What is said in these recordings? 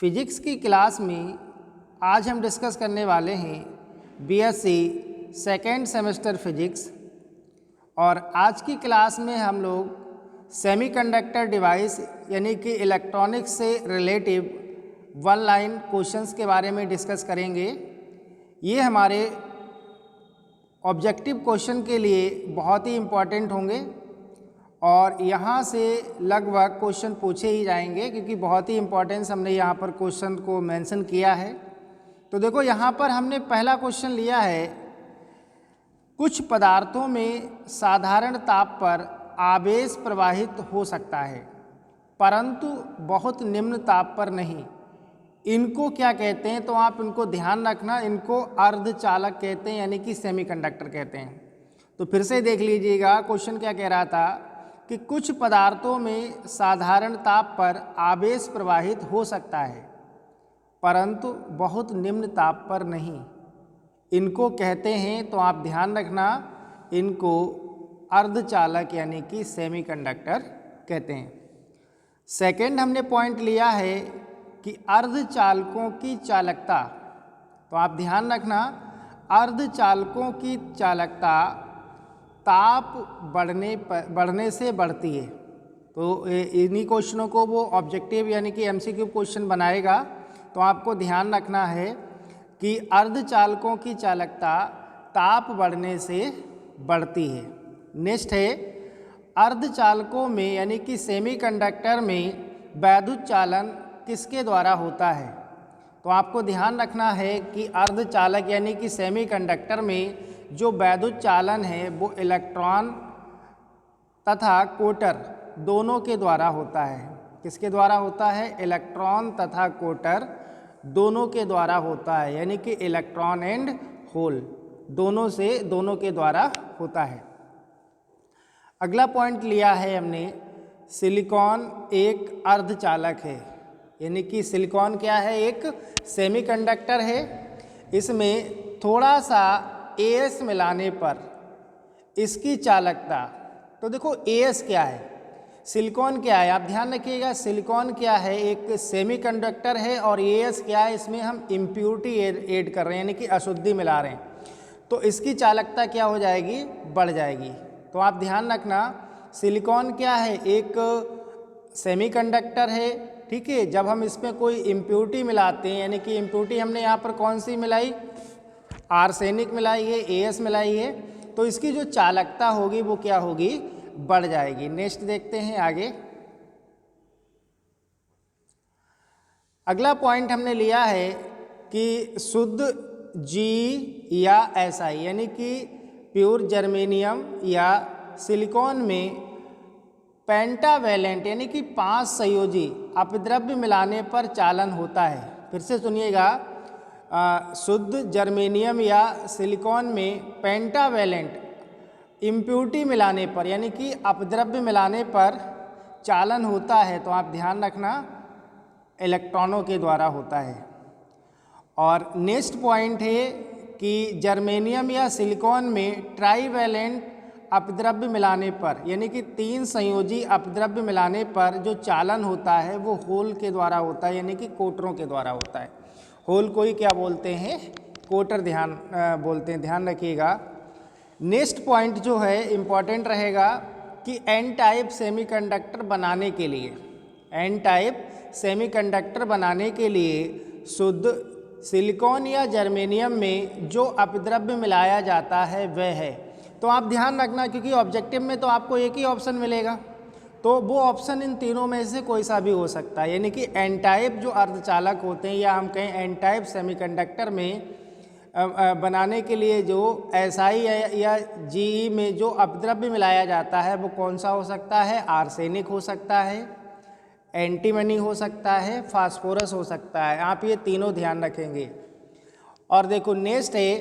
Physics की class में आज हम डिस्कस करने वाले हैं बीएससी सेकेंड सेमेस्टर फिजिक्स। और आज की क्लास में हम लोग सेमीकंडक्टर डिवाइस यानी कि इलेक्ट्रॉनिक्स से रिलेटिव वन लाइन क्वेश्चंस के बारे में डिस्कस करेंगे। ये हमारे ऑब्जेक्टिव क्वेश्चन के लिए बहुत ही इम्पॉर्टेंट होंगे और यहाँ से लगभग क्वेश्चन पूछे ही जाएंगे क्योंकि बहुत ही इम्पोर्टेंस हमने यहाँ पर क्वेश्चन को मेंशन किया है। तो देखो यहाँ पर हमने पहला क्वेश्चन लिया है, कुछ पदार्थों में साधारण ताप पर आवेश प्रवाहित हो सकता है परंतु बहुत निम्न ताप पर नहीं। इनको क्या कहते हैं? तो आप इनको ध्यान रखना, इनको अर्धचालक कहते हैं यानी कि सेमीकंडक्टर कहते हैं। तो फिर से देख लीजिएगा, क्वेश्चन क्या कह रहा था कि कुछ पदार्थों में साधारण ताप पर आवेश प्रवाहित हो सकता है परंतु बहुत निम्न ताप पर नहीं। इनको कहते हैं, तो आप ध्यान रखना, इनको अर्धचालक यानी कि सेमीकंडक्टर कहते हैं। सेकंड हमने पॉइंट लिया है कि अर्धचालकों की चालकता। तो आप ध्यान रखना, अर्धचालकों की चालकता ताप बढ़ने से बढ़ती है। तो इन्हीं क्वेश्चनों को वो ऑब्जेक्टिव यानी कि एमसीक्यू क्वेश्चन बनाएगा। तो आपको ध्यान रखना है कि अर्धचालकों की चालकता ताप बढ़ने से बढ़ती है। नेक्स्ट है, अर्धचालकों में यानी कि सेमीकंडक्टर में वैद्युत चालन किसके द्वारा होता है? तो आपको ध्यान रखना है कि अर्धचालक यानी कि सेमीकंडक्टर में जो वैद्युत चालन है वो इलेक्ट्रॉन तथा कोटर दोनों के द्वारा होता है। किसके द्वारा होता है? इलेक्ट्रॉन तथा कोटर दोनों के द्वारा होता है, यानी कि इलेक्ट्रॉन एंड होल दोनों के द्वारा होता है। अगला पॉइंट लिया है हमने, सिलिकॉन एक अर्धचालक है, यानी कि सिलिकॉन क्या है? एक सेमीकंडक्टर है। इसमें थोड़ा सा एएस मिलाने पर इसकी चालकता, तो देखो एएस क्या है, सिलिकॉन क्या है, आप ध्यान रखिएगा। सिलिकॉन क्या है? एक सेमीकंडक्टर है और एएस क्या है? इसमें हम इम्प्योरिटी ऐड कर रहे हैं यानी कि अशुद्धि मिला रहे हैं, तो इसकी चालकता क्या हो जाएगी? बढ़ जाएगी। तो आप ध्यान रखना, सिलिकॉन क्या है? एक सेमीकंडक्टर है, ठीक है। जब हम इसमें कोई इम्प्योरिटी मिलाते हैं, यानी कि इम्प्योरिटी हमने यहाँ पर कौन सी मिलाई? आर्सेनिक मिलाई है, एएस मिलाई है, तो इसकी जो चालकता होगी वो क्या होगी? बढ़ जाएगी। नेक्स्ट देखते हैं आगे। अगला पॉइंट हमने लिया है कि शुद्ध जी या एसआई यानी कि प्योर जर्मेनियम या सिलिकॉन में पेंटावैलेंट यानी कि 5 संयोजी अपद्रव्य मिलाने पर चालन होता है। फिर से सुनिएगा, शुद्ध जर्मेनियम या सिलिकॉन में पेंटावैलेंट इम्प्योरिटी मिलाने पर यानी कि अपद्रव्य मिलाने पर चालन होता है। तो आप ध्यान रखना, इलेक्ट्रॉनों के द्वारा होता है। और नेक्स्ट पॉइंट है कि जर्मेनियम या सिलिकॉन में ट्राईवैलेंट अपद्रव्य मिलाने पर यानी कि 3 संयोजी अपद्रव्य मिलाने पर जो चालन होता है वो होल के द्वारा होता है, यानी कि कोटरों के द्वारा होता है। होल को ही क्या बोलते हैं? कोटर बोलते हैं, ध्यान रखिएगा। नेक्स्ट पॉइंट जो है इम्पॉर्टेंट रहेगा कि एन टाइप सेमीकंडक्टर बनाने के लिए, एन टाइप सेमीकंडक्टर बनाने के लिए शुद्ध सिलिकॉन या जर्मेनियम में जो अपद्रव्य मिलाया जाता है वह है। तो आप ध्यान रखना, क्योंकि ऑब्जेक्टिव में तो आपको एक ही ऑप्शन मिलेगा, तो वो ऑप्शन इन तीनों में से कोई सा भी हो सकता है। यानी कि एन टाइप जो अर्धचालक होते हैं या हम कहें एन टाइप सेमीकंडक्टर में बनाने के लिए जो एसआई या जीई में जो अपद्रव्य मिलाया जाता है वो कौन सा हो सकता है? आर्सेनिक हो सकता है, एंटीमनी हो सकता है, फास्फोरस हो सकता है। आप ये तीनों ध्यान रखेंगे। और देखो नेक्स्ट है,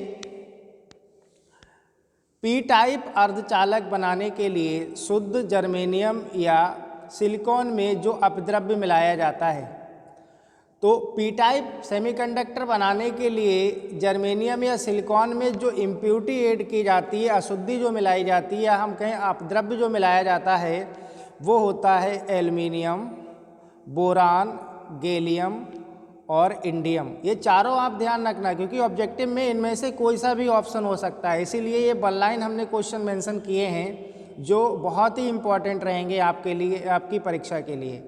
पी टाइप अर्धचालक बनाने के लिए शुद्ध जर्मेनियम या सिलिकॉन में जो अपद्रव्य मिलाया जाता है, तो पी टाइप सेमीकंडक्टर बनाने के लिए जर्मेनियम या सिलिकॉन में जो इम्प्योरिटी ऐड की जाती है, अशुद्धि जो मिलाई जाती है, हम कहें अपद्रव्य जो मिलाया जाता है, वो होता है एल्युमिनियम, बोरान, गैलियम और इंडियम। ये चारों आप ध्यान रखना, क्योंकि ऑब्जेक्टिव में इनमें से कोई सा भी ऑप्शन हो सकता है, इसीलिए ये 1 लाइन हमने क्वेश्चन मेंशन किए हैं जो बहुत ही इंपॉर्टेंट रहेंगे आपके लिए, आपकी परीक्षा के लिए।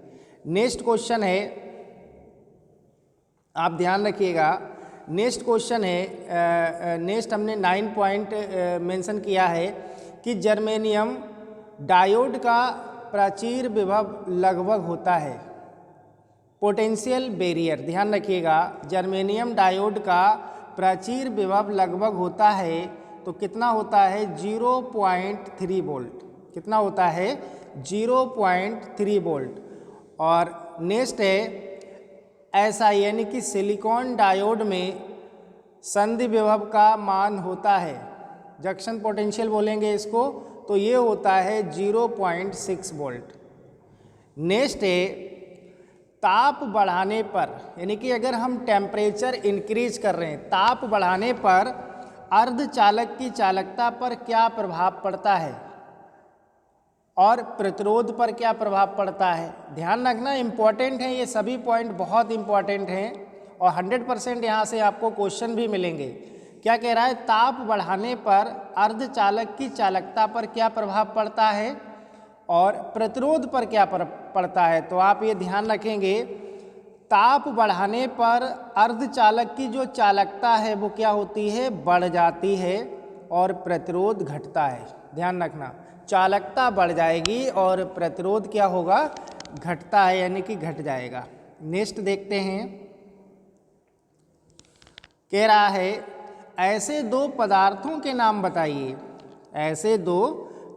नेक्स्ट क्वेश्चन है, आप ध्यान रखिएगा, नेक्स्ट क्वेश्चन है, नेक्स्ट हमने 9 पॉइंट मेंशन किया है कि जर्मेनियम डायोड का प्राचीर विभव लगभग होता है। पोटेंशियल बैरियर, ध्यान रखिएगा, जर्मेनियम डायोड का प्राचीर विभव लगभग होता है तो कितना होता है? 0.3 वोल्ट। कितना होता है? 0.3 वोल्ट। और नेक्स्ट है ऐसा, यानी कि सिलिकॉन डायोड में संधि विभव का मान होता है, जंक्शन पोटेंशियल बोलेंगे इसको, तो ये होता है 0.6 वोल्ट। नेक्स्ट है ताप बढ़ाने पर, यानी कि अगर हम टेम्परेचर इंक्रीज कर रहे हैं, ताप बढ़ाने पर अर्धचालक की चालकता पर क्या प्रभाव पड़ता है और प्रतिरोध पर क्या प्रभाव पड़ता है? ध्यान रखना, इम्पॉर्टेंट है ये सभी पॉइंट, बहुत इम्पॉर्टेंट हैं और 100% यहाँ से आपको क्वेश्चन भी मिलेंगे। क्या कह रहा है? ताप बढ़ाने पर अर्धचालक की चालकता पर क्या प्रभाव पड़ता है और प्रतिरोध पर क्या पड़ता है? तो आप ये ध्यान रखेंगे, ताप बढ़ाने पर अर्धचालक की जो चालकता है वो क्या होती है? बढ़ जाती है और प्रतिरोध घटता है। ध्यान रखना, चालकता बढ़ जाएगी और प्रतिरोध क्या होगा? घटता है, यानी कि घट जाएगा। नेक्स्ट देखते हैं, कह रहा है ऐसे 2 पदार्थों के नाम बताइए, ऐसे 2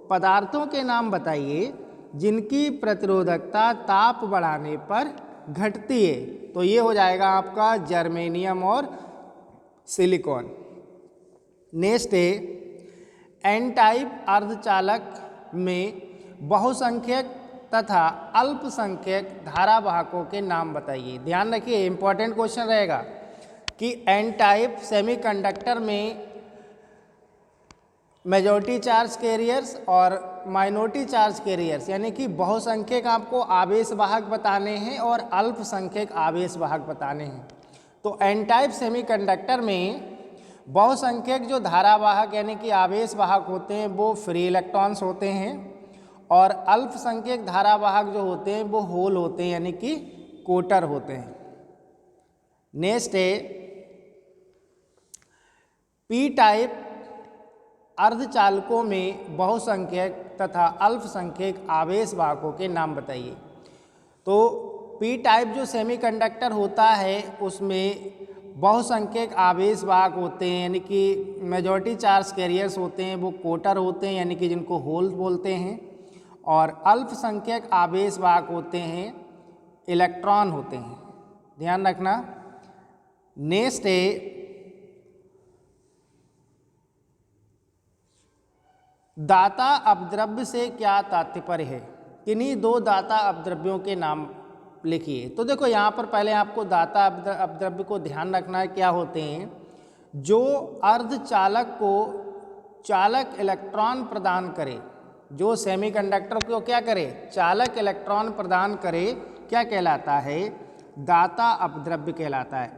पदार्थों के नाम बताइए जिनकी प्रतिरोधकता ताप बढ़ाने पर घटती है। तो ये हो जाएगा आपका जर्मेनियम और सिलिकॉन। नेक्स्ट है एन टाइप अर्धचालक में बहुसंख्यक तथा अल्पसंख्यक धारावाहकों के नाम बताइए। ध्यान रखिए, इंपॉर्टेंट क्वेश्चन रहेगा कि एन टाइप सेमीकंडक्टर में मेजॉरिटी चार्ज कैरियर्स और माइनॉरिटी चार्ज कैरियर्स, यानी कि बहुसंख्यक आपको आवेश वाहक बताने हैं और अल्पसंख्यक आवेश वाहक बताने हैं। तो एन टाइप सेमीकंडक्टर में बहुसंख्यक जो धारावाहक यानी कि आवेश वाहक होते हैं वो फ्री इलेक्ट्रॉन्स होते हैं और अल्पसंख्यक धारावाहक जो होते हैं वो होल होते हैं, यानी कि कोटर होते हैं। नेक्स्ट है पी टाइप अर्धचालकों में बहुसंख्यक तथा अल्पसंख्यक आवेश वाहकों के नाम बताइए। तो पी टाइप जो सेमीकंडक्टर होता है उसमें बहुसंख्यक आवेश वाहक होते हैं, यानी कि मेजॉरिटी चार्ज कैरियर्स होते हैं, वो कोटर होते हैं, यानी कि जिनको होल बोलते हैं, और अल्पसंख्यक आवेश वाहक होते हैं, इलेक्ट्रॉन होते हैं। ध्यान रखना। नेक्स्ट है दाता अपद्रव्य से क्या तात्पर्य है? किन्हीं 2 दाता अपद्रव्यों के नाम लिखिए। तो देखो यहाँ पर पहले आपको दाता अपद्रव्य को ध्यान रखना है, क्या होते हैं? जो अर्धचालक को चालक इलेक्ट्रॉन प्रदान करे, जो सेमीकंडक्टर को क्या करे? चालक इलेक्ट्रॉन प्रदान करे, क्या कहलाता है? दाता अपद्रव्य कहलाता है।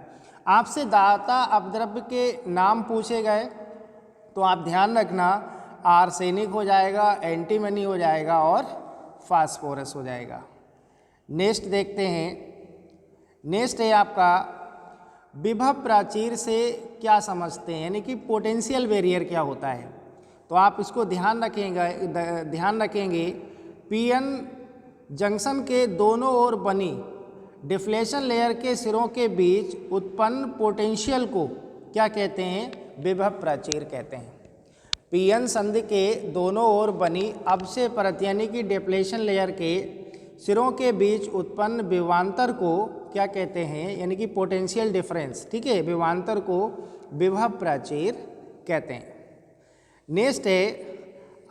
आपसे दाता अपद्रव्य के नाम पूछे गए तो आप ध्यान रखना, आर्सेनिक हो जाएगा, एंटीमनी हो जाएगा और फास्फोरस हो जाएगा। नेक्स्ट देखते हैं, नेक्स्ट है आपका विभव प्राचीर से क्या समझते हैं, यानी कि पोटेंशियल बैरियर क्या होता है? तो आप इसको ध्यान रखेंगे पीएन जंक्शन के दोनों ओर बनी डिफ्लेशन लेयर के सिरों के बीच उत्पन्न पोटेंशियल को क्या कहते हैं? विभव प्राचीर कहते हैं। पीएन संधि के दोनों ओर बनी अपक्षय परत यानी कि डिफ्लेशन लेयर के सिरों के बीच उत्पन्न विभवांतर को क्या कहते हैं? यानी कि पोटेंशियल डिफरेंस, ठीक है, विभवांतर को विभव प्राचीर कहते हैं। नेक्स्ट है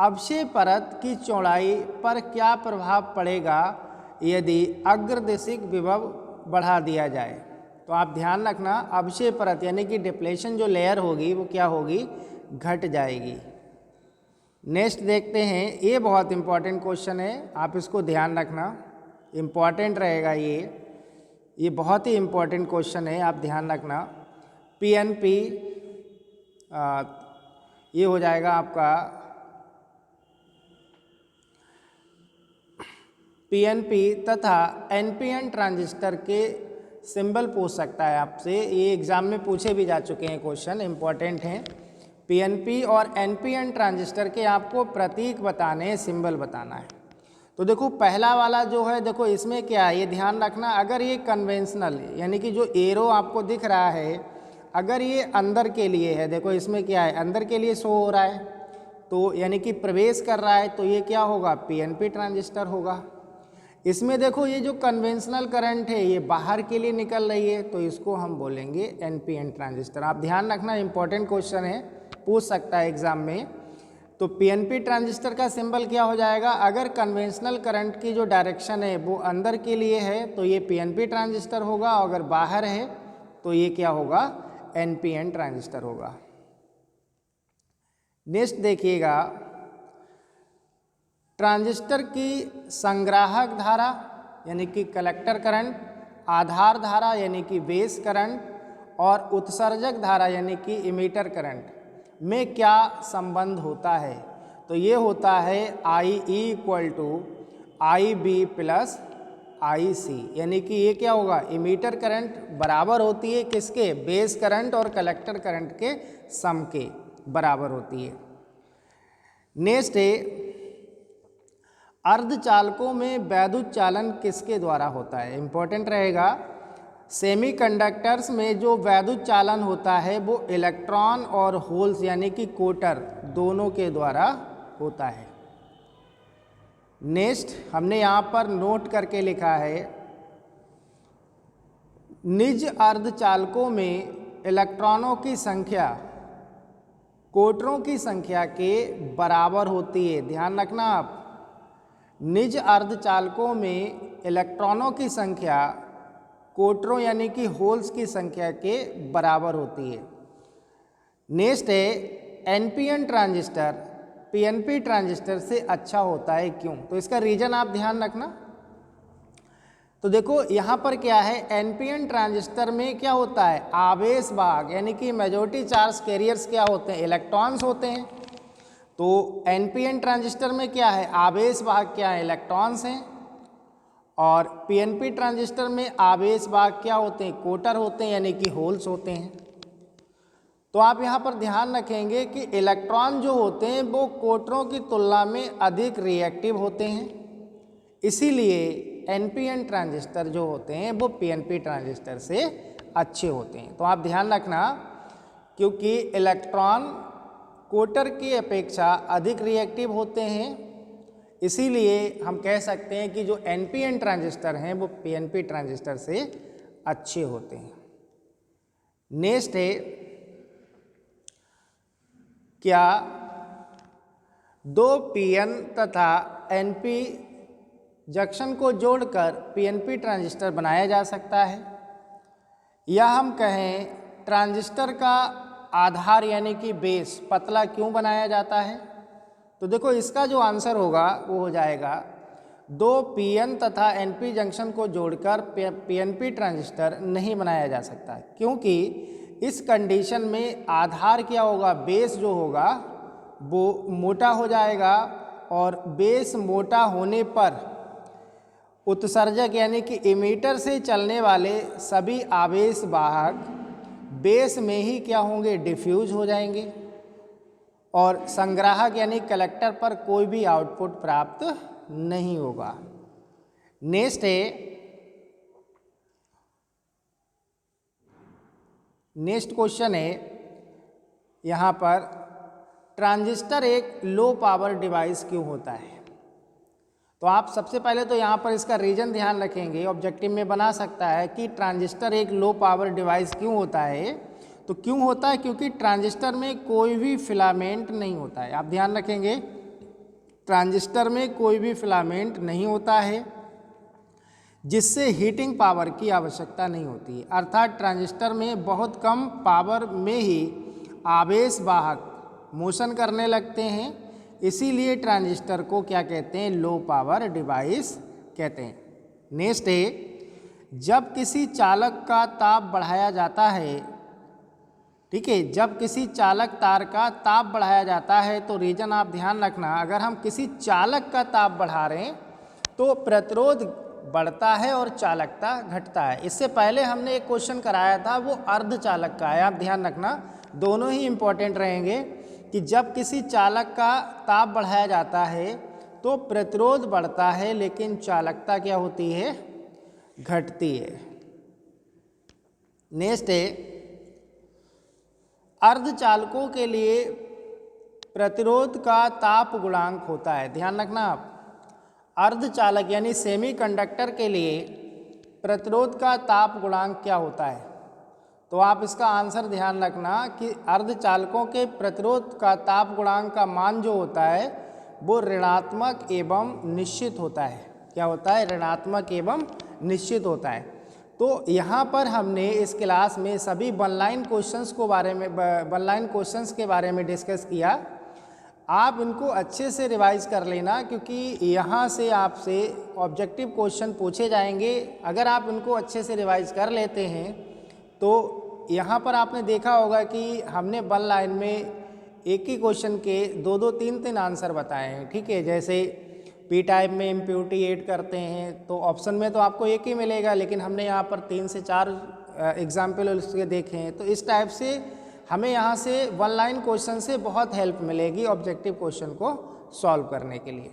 अपक्षय परत की चौड़ाई पर क्या प्रभाव पड़ेगा यदि अग्रदिशिक विभव बढ़ा दिया जाए? तो आप ध्यान रखना, अपक्षय परत यानी कि डिप्लेशन जो लेयर होगी वो क्या होगी? घट जाएगी। नेक्स्ट देखते हैं, ये बहुत इंपॉर्टेंट क्वेश्चन है, आप इसको ध्यान रखना, इम्पॉर्टेंट रहेगा ये। ये बहुत ही इम्पोर्टेंट क्वेश्चन है, आप ध्यान रखना। पीएनपी ये हो जाएगा आपका पीएनपी तथा एनपीएन ट्रांजिस्टर के सिंबल पूछ सकता है आपसे। ये एग्जाम में पूछे भी जा चुके हैं, क्वेश्चन इम्पोर्टेंट हैं। पीएनपी और एनपीएन ट्रांजिस्टर के आपको प्रतीक बताने हैं, सिंबल बताना है। तो देखो पहला वाला जो है, देखो इसमें क्या है, ये ध्यान रखना। अगर ये कन्वेंशनल यानी कि जो एरो आपको दिख रहा है, अगर ये अंदर के लिए है, देखो इसमें क्या है, अंदर के लिए शो हो रहा है, तो यानी कि प्रवेश कर रहा है, तो ये क्या होगा, पीएनपी ट्रांजिस्टर होगा। इसमें देखो ये जो कन्वेंशनल करंट है ये बाहर के लिए निकल रही है, तो इसको हम बोलेंगे एनपीएन ट्रांजिस्टर। आप ध्यान रखना, इंपॉर्टेंट क्वेश्चन है, पूछ सकता है एग्जाम में। तो पीएनपी ट्रांजिस्टर का सिंबल क्या हो जाएगा, अगर कन्वेंशनल करंट की जो डायरेक्शन है वो अंदर के लिए है तो ये पीएनपी ट्रांजिस्टर होगा, और अगर बाहर है तो ये क्या होगा, एनपीएन ट्रांजिस्टर होगा। नेक्स्ट देखिएगा, ट्रांजिस्टर की संग्राहक धारा यानी कि कलेक्टर करंट, आधार धारा यानी कि बेस करंट, और उत्सर्जक धारा यानी कि इमीटर करंट में क्या संबंध होता है। तो ये होता है I equal to I B plus I C, यानी कि ये क्या होगा, इमीटर करंट बराबर होती है किसके, बेस करंट और कलेक्टर करंट के सम के बराबर होती है। नेक्स्ट है, अर्धचालकों में वैद्युत चालन किसके द्वारा होता है, इंपॉर्टेंट रहेगा। सेमीकंडक्टर्स में जो वैद्युत चालन होता है वो इलेक्ट्रॉन और होल्स यानी कि कोटर दोनों के द्वारा होता है। नेक्स्ट हमने यहाँ पर नोट करके लिखा है, निज अर्धचालकों में इलेक्ट्रॉनों की संख्या कोटरों की संख्या के बराबर होती है। ध्यान रखना आप, निज अर्धचालकों में इलेक्ट्रॉनों की संख्या कोटरों यानी कि होल्स की संख्या के बराबर होती है। नेक्स्ट है, एनपीएन ट्रांजिस्टर पीएनपी ट्रांजिस्टर से अच्छा होता है, क्यों। तो इसका रीजन आप ध्यान रखना। तो देखो यहाँ पर क्या है, एनपीएन ट्रांजिस्टर में क्या होता है, आवेश वाहक यानी कि मेजॉरिटी चार्ज कैरियर्स क्या होते हैं, इलेक्ट्रॉन्स होते हैं। तो एनपीएन ट्रांजिस्टर में क्या है, आवेश वाहक क्या है, इलेक्ट्रॉन्स हैं। और पीएनपी ट्रांजिस्टर में आवेश वाहक क्या होते हैं, कोटर होते हैं यानी कि होल्स होते हैं। तो आप यहाँ पर ध्यान रखेंगे कि इलेक्ट्रॉन जो होते हैं वो कोटरों की तुलना में अधिक रिएक्टिव होते हैं, इसीलिए एनपीएन ट्रांजिस्टर जो होते हैं वो पीएनपी ट्रांजिस्टर से अच्छे होते हैं। तो आप ध्यान रखना, क्योंकि इलेक्ट्रॉन कोटर की अपेक्षा अधिक रिएक्टिव होते हैं, इसीलिए हम कह सकते हैं कि जो एनपीएन ट्रांजिस्टर हैं वो पीएनपी ट्रांजिस्टर से अच्छे होते हैं। नेक्स्ट है, क्या दो पीएन तथा एनपी जंक्शन को जोड़कर पीएनपी ट्रांजिस्टर बनाया जा सकता है, या हम कहें ट्रांजिस्टर का आधार यानी कि बेस पतला क्यों बनाया जाता है। तो देखो इसका जो आंसर होगा वो हो जाएगा, दो पीएन तथा एनपी जंक्शन को जोड़कर पीएनपी ट्रांजिस्टर नहीं बनाया जा सकता, क्योंकि इस कंडीशन में आधार क्या होगा, बेस जो होगा वो मोटा हो जाएगा, और बेस मोटा होने पर उत्सर्जक यानी कि इमीटर से चलने वाले सभी आवेश वाहक बेस में ही क्या होंगे, डिफ्यूज हो जाएंगे, और संग्राहक यानी कलेक्टर पर कोई भी आउटपुट प्राप्त नहीं होगा। नेक्स्ट है, नेक्स्ट क्वेश्चन है यहाँ पर, ट्रांजिस्टर एक लो पावर डिवाइस क्यों होता है। तो आप सबसे पहले तो यहाँ पर इसका रीजन ध्यान रखेंगे, ऑब्जेक्टिव में बना सकता है कि ट्रांजिस्टर एक लो पावर डिवाइस क्यों होता है। तो क्यों होता है, क्योंकि ट्रांजिस्टर में कोई भी फिलामेंट नहीं होता है। आप ध्यान रखेंगे, ट्रांजिस्टर में कोई भी फिलामेंट नहीं होता है, जिससे हीटिंग पावर की आवश्यकता नहीं होती है। अर्थात ट्रांजिस्टर में बहुत कम पावर में ही आवेश वाहक मोशन करने लगते हैं, इसीलिए ट्रांजिस्टर को क्या कहते हैं, लो पावर डिवाइस कहते हैं। नेक्स्ट है, जब किसी चालक का ताप बढ़ाया जाता है, ठीक है, जब किसी चालक तार का ताप बढ़ाया जाता है तो रीजन आप ध्यान रखना, अगर हम किसी चालक का ताप बढ़ा रहे हैं तो प्रतिरोध बढ़ता है और चालकता घटता है। इससे पहले हमने एक क्वेश्चन कराया था वो अर्धचालक का है, आप ध्यान रखना, दोनों ही इम्पोर्टेंट रहेंगे कि जब किसी चालक का ताप बढ़ाया जाता है तो प्रतिरोध बढ़ता है लेकिन चालकता क्या होती है, घटती है। नेक्स्ट है, अर्धचालकों के लिए प्रतिरोध का ताप गुणांक होता है, ध्यान रखना आप, अर्धचालक यानी सेमीकंडक्टर के लिए प्रतिरोध का ताप गुणांक क्या होता है, तो आप इसका आंसर ध्यान रखना कि अर्धचालकों के प्रतिरोध का ताप गुणांक का मान जो होता है वो ऋणात्मक एवं निश्चित होता है। क्या होता है, ऋणात्मक एवं निश्चित होता है। तो यहाँ पर हमने इस क्लास में सभी वन लाइन क्वेश्चंस के बारे में डिस्कस किया। आप इनको अच्छे से रिवाइज कर लेना क्योंकि यहाँ से आपसे ऑब्जेक्टिव क्वेश्चन पूछे जाएंगे। अगर आप इनको अच्छे से रिवाइज कर लेते हैं तो यहाँ पर आपने देखा होगा कि हमने वन लाइन में एक ही क्वेश्चन के दो दो तीन तीन आंसर बताए हैं, ठीक है। जैसे पी टाइप में इम्प्योरिटी ऐड करते हैं तो ऑप्शन में तो आपको एक ही मिलेगा, लेकिन हमने यहाँ पर 3 से 4 एग्जाम्पल उसके देखे हैं। तो इस टाइप से हमें यहाँ से वन लाइन क्वेश्चन से बहुत हेल्प मिलेगी ऑब्जेक्टिव क्वेश्चन को सॉल्व करने के लिए।